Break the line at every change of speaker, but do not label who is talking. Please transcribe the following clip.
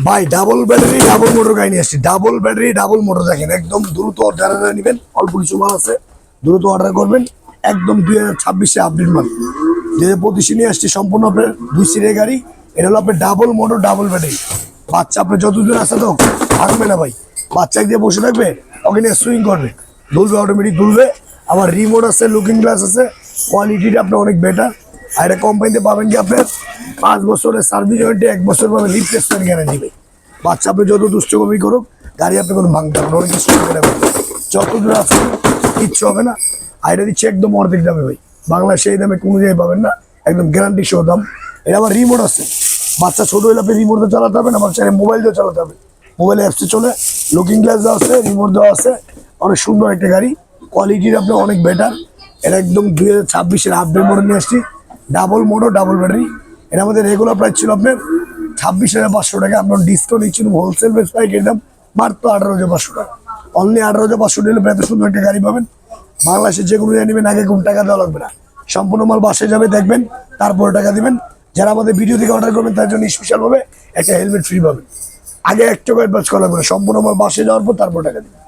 ভাই double battery double motor গাড়ি নিয়ে আসছি। ডাবল ব্যাটারি ডাবল মোটর দেখেন, একদম দ্রুত অর্ডার নেবেন। অল্প কিছু মাল আছে, দ্রুত অর্ডার করবেন। একদম 2026-এ আপডেট মাল, 2025 নিয়ে আসছি। সম্পূর্ণ আপনার 2 সিটের গাড়ি। এটা হলো আপনার ডাবল মোটর ডাবল ব্যাটারি। বাচ্চা আপনার যতদূর আসে তো থাকবে না ভাই, বাচ্চা দিয়ে বসে থাকবে, ওকে নিয়ে সুইং করবে, দুলবে, অটোমেটিক দুলবে। আবার রিমোট আছে, লুকিং গ্লাস আছে, কোয়ালিটিটা আপনার অনেক বেটার। আর এটা কোম্পানিতে পাবেন কি আপনার 5 বছরের সার্ভিস ওয়ারেন্টি, 1 বছর পাবেন রিপ্লেসমেন্ট গ্যারান্টি ভাই। বাচ্চা আপনি যত দুষ্টকমি করুক, গাড়ি আপনি কোনো ভাঙতে হবে না, অনেক কিছু যত দূর আছে কিচ্ছু হবে না। আর এটা দিচ্ছে একদম অর্ধেক দামে ভাই, বাংলাদেশে এই দামে কোনো জায়গায় পাবেন না, একদম গ্যারান্টি সহ দাম। এটা আবার রিমোট আছে, বাচ্চা ছোট হলে আপনি রিমোট দিয়ে চালাতে হবে না, আমার চাইলে মোবাইল দিয়ে চালাতে হবে। মোবাইলে অ্যাপসে চলে, লুকিং গ্লাস দেওয়া আছে, রিমোট দেওয়া আছে, অনেক সুন্দর একটা গাড়ি। কোয়ালিটির আপনার অনেক বেটার। এটা একদম 2026-এর আপডেট মডেল নিয়ে আসছি, ডাবল মোটর ডাবল ব্যাটারি। এটা আমাদের রেগুলার প্রাইস ছিল আপনার 26,500 টাকা। আপনার ডিসকাউন্ট দিচ্ছিল হোলসেল পাইকারি দাম মাত্র 18,500 টাকা। অনলি 18,500 টাকা এত সুন্দর একটা গাড়ি পাবেন। বাংলাদেশে যে কোনো জায়গায় নেবেন, আগে কোনো টাকা দেওয়া লাগবে না, সম্পূর্ণ মাল বাসে যাবে, দেখবেন, তারপরে টাকা দিবেন। যারা আমাদের ভিডিও থেকে অর্ডার করবেন তার জন্য স্পেশালভাবে একটা হেলমেট ফ্রি পাবেন। আগে 1 টাকা অ্যাডভান্স করা লাগবে না, সম্পূর্ণ মাল বাসে যাওয়ার পর তারপর টাকা দিবেন।